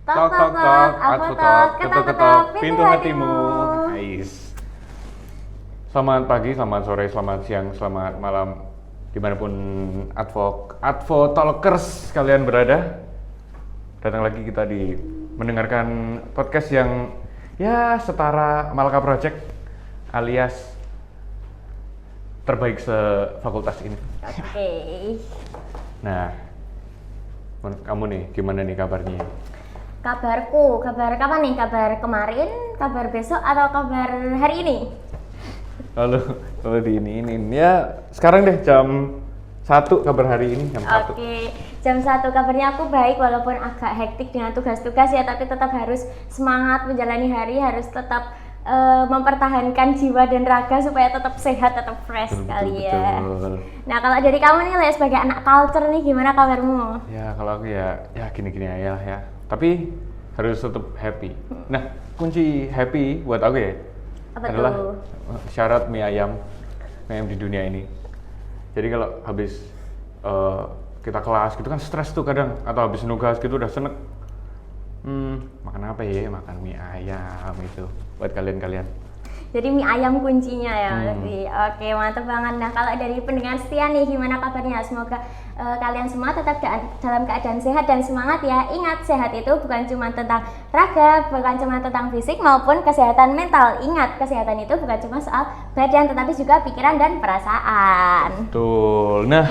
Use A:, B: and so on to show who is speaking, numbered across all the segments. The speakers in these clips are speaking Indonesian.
A: Tok tok tok, aku tok, ketok ketok, pintu hatimu. Nice. Selamat pagi, selamat sore, selamat siang, selamat malam, dimanapun Advo Talkers kalian berada. Datang lagi kita di mendengarkan podcast yang ya setara Malaka Project alias terbaik se-fakultas ini.
B: Oke.
A: Nah, kamu nih gimana nih kabarnya?
B: Kabar kapan nih? Kabar kemarin, kabar besok, atau kabar hari ini?
A: Lalu diinin ya sekarang deh jam 1 kabar hari ini jam 1.
B: Oke, jam 1 kabarnya aku baik walaupun agak hektik dengan tugas-tugas ya, tapi tetap harus semangat menjalani hari, harus tetap mempertahankan jiwa dan raga supaya tetap sehat, tetap fresh sekali ya.
A: Betul.
B: Nah, kalau dari kamu nih, Le, sebagai anak culture nih, gimana kabarmu?
A: Ya kalau aku ya gini-gini aja lah ya. Tapi harus tetap happy. Nah, kunci happy buat aku ya
B: Apa
A: adalah
B: tuh?
A: syarat mie ayam di dunia ini. Jadi kalau habis kita kelas gitu kan stres tuh kadang, atau habis nugas gitu udah senek. Makan apa ya? Makan mie ayam itu buat kalian.
B: Jadi mie ayam kuncinya ya berarti. Oke, mantap banget. Nah, kalau dari pendengar setia nih, gimana kabarnya? Semoga kalian semua tetap dalam keadaan sehat dan semangat ya. Ingat, sehat itu bukan cuma tentang raga, bukan cuma tentang fisik maupun kesehatan mental. Ingat, kesehatan itu bukan cuma soal badan, tetapi juga pikiran dan perasaan.
A: Betul. Nah,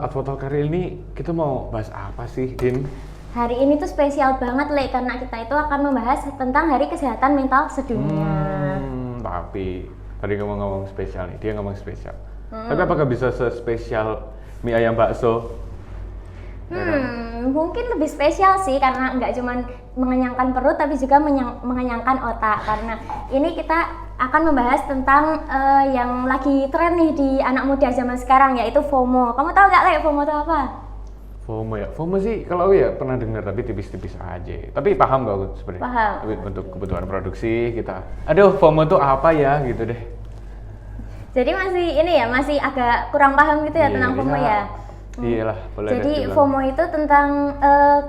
A: Advo kali ini kita mau bahas apa sih, Din?
B: Hari ini tuh spesial banget, Le, karena kita itu akan membahas tentang Hari Kesehatan Mental Sedunia.
A: Tapi tadi ngomong spesial nih, dia ngomong spesial. Tapi apakah bisa sespesial mie ayam bakso?
B: Mungkin lebih spesial sih, karena nggak cuma mengenyangkan perut tapi juga mengenyangkan otak. Karena ini kita akan membahas tentang yang lagi tren nih di anak muda zaman sekarang, yaitu FOMO. Kamu tahu nggak, Le, FOMO itu apa?
A: FOMO sih kalau aku ya pernah dengar tapi tipis-tipis aja. Tapi paham gak aku sebenarnya?
B: Paham.
A: Tapi untuk kebutuhan produksi kita. Aduh, FOMO tuh apa ya gitu deh.
B: Jadi masih agak kurang paham gitu ya tentang FOMO ya.
A: Iyalah, boleh.
B: Jadi FOMO itu tentang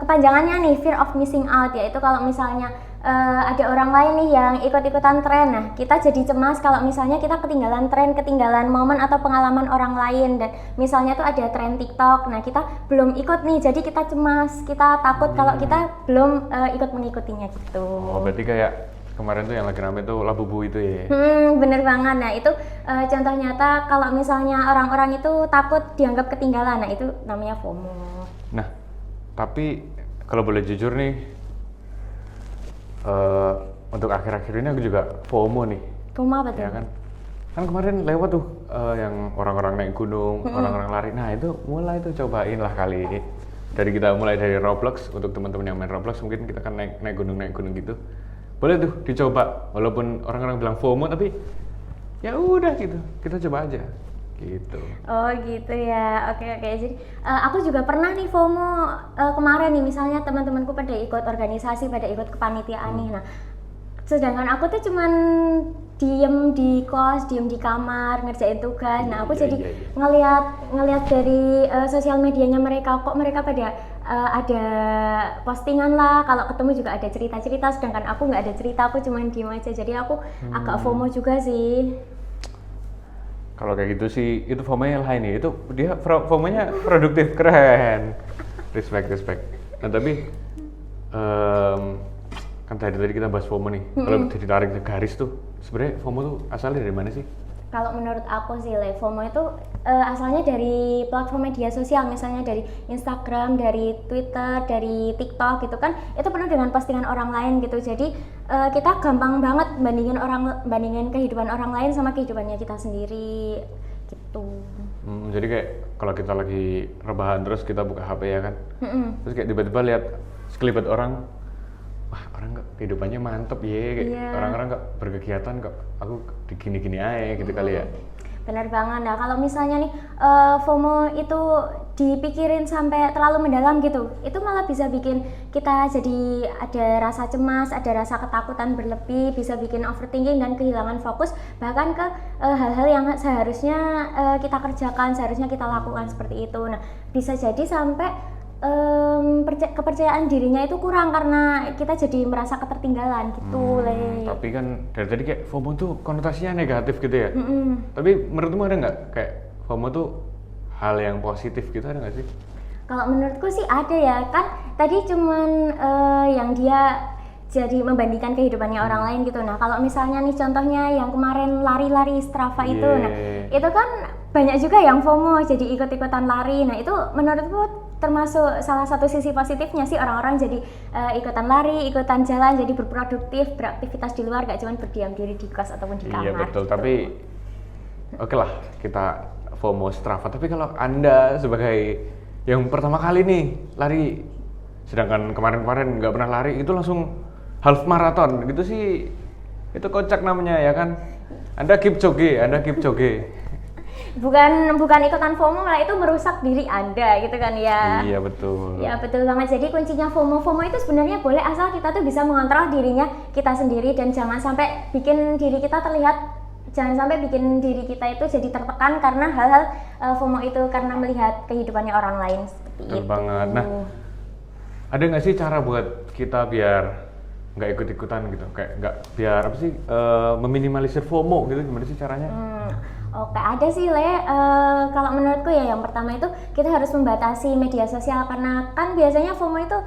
B: kepanjangannya nih, fear of missing out, yaitu kalau misalnya ada orang lain nih yang ikut-ikutan tren, nah kita jadi cemas kalau misalnya kita ketinggalan tren, ketinggalan momen atau pengalaman orang lain. Dan misalnya tuh ada tren TikTok, nah kita belum ikut nih, jadi kita cemas, kita takut kalau kita belum ikut mengikutinya gitu.
A: Oh, berarti kayak kemarin tuh yang lagi rame tuh Labubu itu ya?
B: Bener banget. Nah itu contoh nyata kalau misalnya orang-orang itu takut dianggap ketinggalan, nah itu namanya FOMO.
A: Nah, tapi kalau boleh jujur nih, untuk akhir-akhir ini aku juga FOMO nih.
B: FOMO apa tuh?
A: Ya kan? Kan kemarin lewat tuh yang orang-orang naik gunung, orang-orang lari. Nah itu mulai tuh cobain lah kali ini. Kita mulai dari Roblox, untuk teman-teman yang main Roblox mungkin kita kan naik gunung gitu. Boleh tuh dicoba, walaupun orang-orang bilang FOMO tapi ya udah gitu, kita coba aja gitu.
B: Oh gitu ya, oke. Jadi aku juga pernah nih FOMO kemarin nih, misalnya teman-temanku pada ikut organisasi, pada ikut kepanitiaan nih. Nah, sedangkan aku tuh cuman diem di kos, diem di kamar, ngerjain tugas. Nah, aku jadi ngelihat dari sosial medianya mereka, kok mereka pada ada postingan lah, kalau ketemu juga ada cerita-cerita, sedangkan aku nggak ada cerita, aku cuman diem aja. Jadi aku agak FOMO juga sih.
A: Kalau kayak gitu sih, itu FOMO-nya lain ya. Itu dia FOMO-nya produktif, keren. Respect. Nah tapi kan tadi kita bahas FOMO nih. Kalau ditarik ke garis tuh, sebenarnya FOMO tuh asalnya dari mana sih?
B: Kalau menurut aku sih, Le, FOMO itu asalnya dari platform media sosial, misalnya dari Instagram, dari Twitter, dari TikTok gitu kan. Itu penuh dengan postingan orang lain gitu. Jadi kita gampang banget bandingin kehidupan orang lain sama kehidupannya kita sendiri gitu.
A: Jadi kayak kalau kita lagi rebahan terus kita buka HP ya kan. Terus kayak tiba-tiba lihat sekelibet orang, wah orang kok kehidupannya mantep ya, kayak orang-orang kok berkegiatan kok, aku gini-gini aja gitu kali ya.
B: Benar banget. Nah kalau misalnya nih FOMO itu dipikirin sampai terlalu mendalam gitu, itu malah bisa bikin kita jadi ada rasa cemas, ada rasa ketakutan berlebih, bisa bikin overthinking dan kehilangan fokus bahkan ke hal-hal yang seharusnya kita kerjakan, seharusnya kita lakukan seperti itu. Nah bisa jadi sampai kepercayaan dirinya itu kurang karena kita jadi merasa ketertinggalan gitu.
A: Tapi kan dari tadi kayak FOMO tuh konotasinya negatif gitu ya. Tapi menurutmu ada nggak kayak FOMO tuh hal yang positif gitu, ada nggak sih?
B: Kalau menurutku sih ada ya, kan tadi cuman yang dia jadi membandingkan kehidupannya orang lain gitu. Nah kalau misalnya nih contohnya yang kemarin lari-lari Strava itu, nah itu kan banyak juga yang FOMO jadi ikut-ikutan lari. Nah itu menurutku termasuk salah satu sisi positifnya sih, orang-orang jadi ikutan lari, ikutan jalan, jadi berproduktif, beraktivitas di luar, gak cuma berdiam diri di kos ataupun di kamar.
A: Iya betul,
B: gitu.
A: tapi oke lah kita FOMO Strava. Tapi kalau Anda sebagai yang pertama kali nih lari, sedangkan kemarin-kemarin nggak pernah lari, itu langsung half marathon gitu sih, itu kocak namanya ya kan? Anda Kipchoge.
B: Bukan ikutan FOMO, malah itu merusak diri Anda gitu kan ya.
A: Iya betul.
B: Ya betul banget. Jadi kuncinya FOMO itu sebenarnya boleh asal kita tuh bisa mengontrol dirinya kita sendiri, dan jangan sampai bikin diri kita itu jadi tertekan karena hal-hal FOMO itu, karena melihat kehidupannya orang lain seperti
A: Betul
B: itu.
A: banget. Nah, ada nggak sih cara buat kita biar nggak ikut-ikutan gitu, kayak nggak biar apa sih meminimalisir FOMO gitu, gimana sih caranya?
B: Oke, ada sih kalau menurutku ya yang pertama itu kita harus membatasi media sosial, karena kan biasanya FOMO itu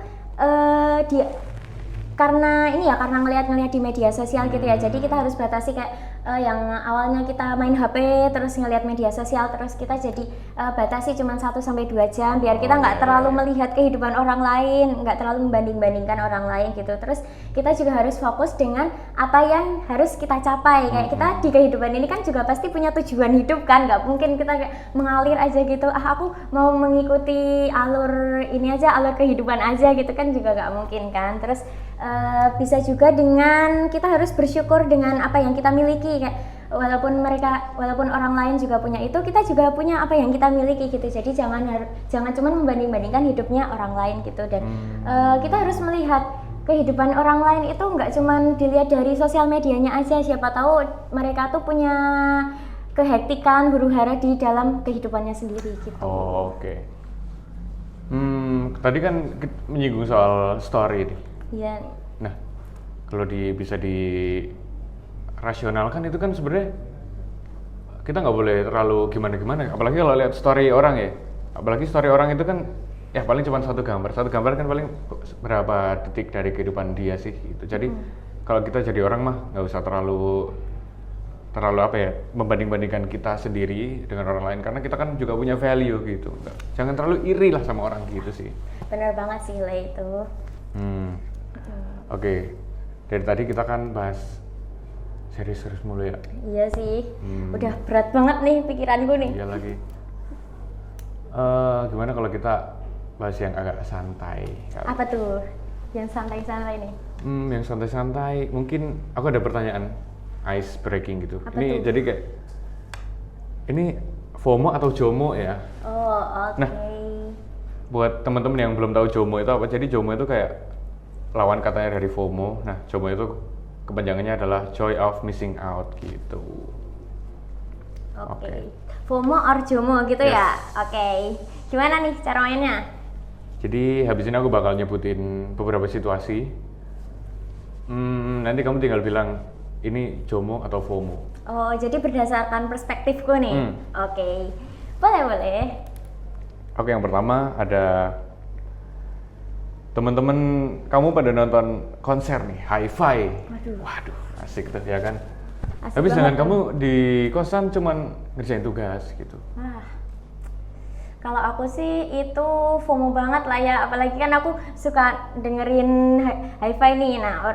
B: karena ngelihat di media sosial gitu ya. Jadi kita harus batasi kayak yang awalnya kita main HP terus ngelihat media sosial, terus kita jadi batasi cuma 1-2 jam biar kita nggak terlalu melihat kehidupan orang lain, nggak terlalu membanding-bandingkan orang lain gitu. Terus kita juga harus fokus dengan apa yang harus kita capai. Kayak kita di kehidupan ini kan juga pasti punya tujuan hidup kan, nggak mungkin kita kayak mengalir aja gitu, aku mau mengikuti alur kehidupan aja gitu kan, juga nggak mungkin kan. Terus bisa juga dengan kita harus bersyukur dengan apa yang kita miliki, kayak walaupun orang lain juga punya itu, kita juga punya apa yang kita miliki gitu. Jadi jangan cuma membanding-bandingkan hidupnya orang lain gitu. Dan kita harus melihat kehidupan orang lain itu nggak cuma dilihat dari sosial medianya aja, siapa tahu mereka tuh punya kehektikan, huru-hara di dalam kehidupannya sendiri gitu.
A: Oke. Tadi kan menyinggung soal story nih.
B: Iya.
A: Nah, kalau bisa dirasionalkan itu kan sebenarnya kita nggak boleh terlalu gimana-gimana. Apalagi kalau lihat story orang ya. Apalagi story orang itu kan ya paling cuma satu gambar. Satu gambar kan paling berapa detik dari kehidupan dia sih. Gitu. Jadi kalau kita jadi orang mah nggak usah terlalu apa ya, membanding-bandingkan kita sendiri dengan orang lain, karena kita kan juga punya value gitu. Jangan terlalu iri lah sama orang gitu sih.
B: Benar banget sih Le itu.
A: Oke, dari tadi kita kan bahas serius-serius mulu ya.
B: Iya sih, udah berat banget nih pikiranku nih.
A: Iya lagi. Gimana kalau kita bahas yang agak santai?
B: Apa tuh? Yang santai-santai nih?
A: Yang santai-santai. Mungkin aku ada pertanyaan ice breaking gitu.
B: Apa
A: ini
B: tuh?
A: jadi kayak ini FOMO atau JOMO ya?
B: Oh, oke.
A: Nah, buat teman-teman yang belum tahu JOMO itu apa? Jadi JOMO itu kayak lawan katanya dari FOMO. Nah, JOMO itu kepanjangannya adalah joy of missing out gitu.
B: Oke. FOMO or JOMO gitu ya? Oke. Gimana nih cara mainnya?
A: Jadi habis ini aku bakal nyebutin beberapa situasi. Nanti kamu tinggal bilang ini JOMO atau FOMO.
B: Oh, jadi berdasarkan perspektifku nih? Oke. Boleh.
A: Oke, yang pertama ada temen-temen kamu pada nonton konser nih, Hi-Fi. Waduh, asik tuh ya kan.
B: Asik
A: Tapi sedangkan
B: banget,
A: kamu di kosan cuman ngerjain tugas gitu.
B: Kalau aku sih itu FOMO banget lah ya, apalagi kan aku suka dengerin Hi-Fi nih. Nah,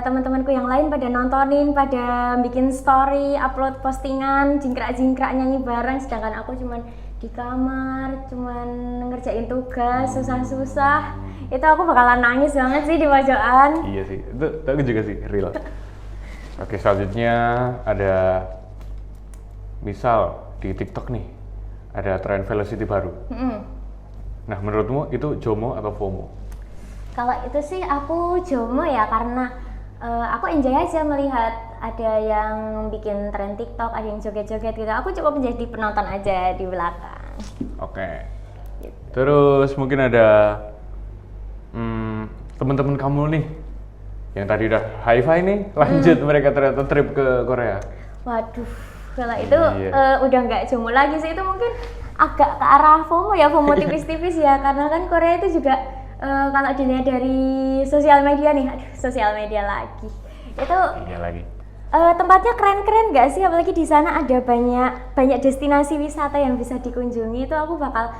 B: teman-temanku yang lain pada nontonin, pada bikin story, upload postingan, jingkrak-jingkrak nyanyi bareng, sedangkan aku cuman di kamar, cuman ngerjain tugas, susah-susah. Itu aku bakalan nangis banget sih di pojokan.
A: Iya sih, itu aku juga sih, real. Oke, selanjutnya ada misal di TikTok nih, ada tren velocity baru. Nah, menurutmu itu JOMO atau FOMO?
B: Kalau itu sih aku JOMO ya, karena aku enjoy aja melihat ada yang bikin tren TikTok, ada yang joget-joget gitu. Aku cukup menjadi penonton aja di belakang.
A: Oke.
B: Gitu.
A: Terus mungkin ada teman-teman kamu nih yang tadi udah hi-fi nih, lanjut mereka ternyata trip ke Korea.
B: Waduh, kalau itu
A: Iya.
B: udah nggak jomblo lagi sih, itu mungkin agak ke arah FOMO ya, FOMO tipis-tipis ya, karena kan Korea itu juga kalau dilihat dari sosial media nih, aduh sosial media lagi, itu
A: Iya lagi.
B: tempatnya keren-keren nggak sih, apalagi di sana ada banyak destinasi wisata yang bisa dikunjungi, itu aku bakal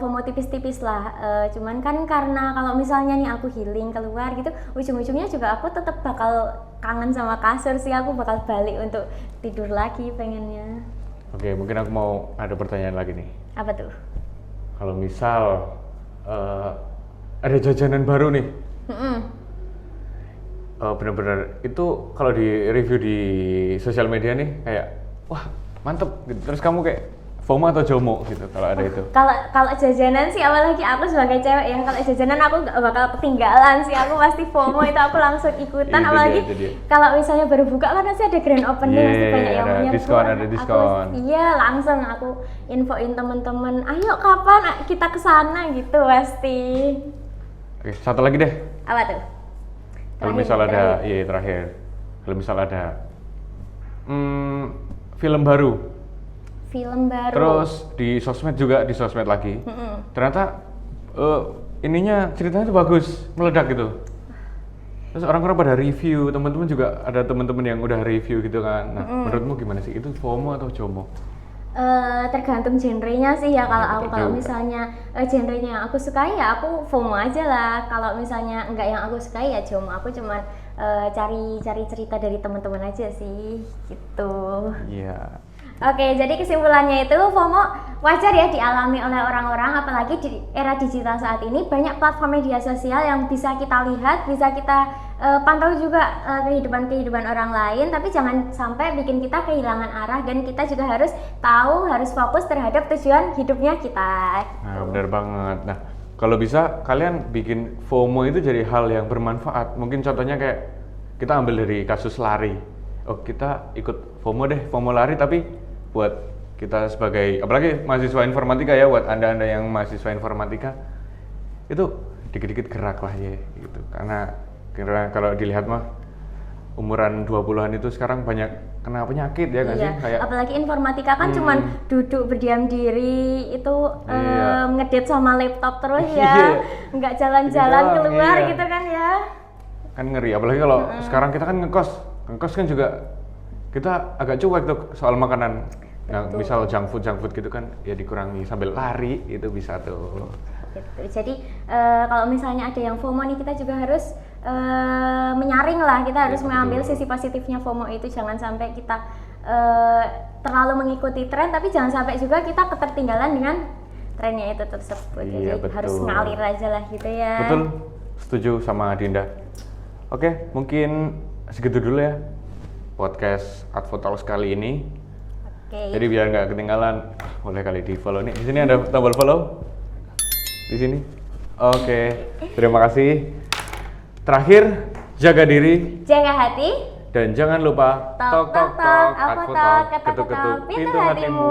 B: FOMO tipis-tipis lah. Cuman kan karena kalau misalnya nih aku healing keluar gitu, ujung-ujungnya juga aku tetap bakal kangen sama kasur sih, aku bakal balik untuk tidur lagi pengennya.
A: Oke, mungkin aku mau ada pertanyaan lagi nih.
B: Apa tuh?
A: Kalau misal ada jajanan baru nih, bener-bener itu kalau di review di sosial media nih kayak wah mantep gitu. Terus kamu kayak FOMO atau JOMO gitu kalau ada itu?
B: Kalau jajanan sih, apalagi aku sebagai cewek ya, kalau jajanan aku nggak bakal ketinggalan sih, aku pasti FOMO itu aku langsung ikutan.
A: Itu
B: apalagi
A: dia.
B: kalau misalnya baru buka kan pasti ada grand opening, pasti banyak yang
A: ada
B: menyerbu.
A: diskon, ada diskon.
B: Iya, langsung aku infoin temen-temen, ayo kapan kita kesana gitu pasti.
A: Oke, satu lagi deh.
B: Apa tuh?
A: Kalau misal ada, iya terakhir. Kalau misal ada film baru,
B: film baru.
A: terus di sosmed juga, di sosmed lagi, ternyata ininya ceritanya tuh bagus, meledak gitu. Terus orang-orang pada review, teman-teman juga ada teman-teman yang udah review gitu kan. Nah, menurutmu gimana sih? Itu FOMO atau JOMO?
B: Tergantung genrenya sih ya. Kalau aku,
A: betul
B: kalau
A: juga.
B: misalnya genrenya yang aku sukai ya aku FOMO aja lah. Kalau misalnya enggak yang aku sukai ya JOMO. Aku cuman cari cerita dari teman-teman aja sih gitu.
A: Iya.
B: Oke, jadi kesimpulannya itu FOMO wajar ya dialami oleh orang-orang, apalagi di era digital saat ini banyak platform media sosial yang bisa kita lihat, bisa kita pantau juga kehidupan orang lain, tapi jangan sampai bikin kita kehilangan arah, dan kita juga harus tahu, harus fokus terhadap tujuan hidupnya kita.
A: Nah, benar banget. Nah, kalau bisa kalian bikin FOMO itu jadi hal yang bermanfaat. Mungkin contohnya kayak kita ambil dari kasus lari. Oh, kita ikut FOMO deh, FOMO lari, tapi buat kita sebagai, apalagi mahasiswa informatika ya, buat anda-anda yang mahasiswa informatika, itu dikit-dikit gerak lah ya, gitu. Karena kalau dilihat mah, umuran 20-an itu sekarang banyak kena penyakit ya nggak sih? Kayak
B: Apalagi informatika kan cuman duduk berdiam diri itu, ngedit sama laptop terus ya, nggak jalan-jalan
A: doang,
B: keluar
A: iya.
B: gitu kan ya.
A: Kan ngeri, apalagi kalau sekarang kita kan ngekos kan juga kita agak cuek tuh soal makanan. Nah, misal junk food gitu kan ya dikurangi sambil lari, itu bisa tuh.
B: Gitu. Jadi kalau misalnya ada yang FOMO nih, kita juga harus menyaring lah, kita harus mengambil sisi positifnya FOMO itu. Jangan sampai kita terlalu mengikuti tren, tapi jangan sampai juga kita ketertinggalan dengan trennya itu tersebut.
A: Iya,
B: Jadi
A: betul.
B: harus ngalir aja lah gitu ya.
A: Betul, setuju sama Dinda. Oke, mungkin segitu dulu ya podcast Advo Talks kali ini.
B: Oke.
A: Jadi biar nggak ketinggalan, boleh kali di follow nih. Di sini ada tombol follow. Di sini. Oke, terima kasih. Terakhir, jaga diri
B: Jaga hati,
A: dan jangan lupa
B: tok tok tok, Advo Talk, ketuk ketuk pintu hatimu.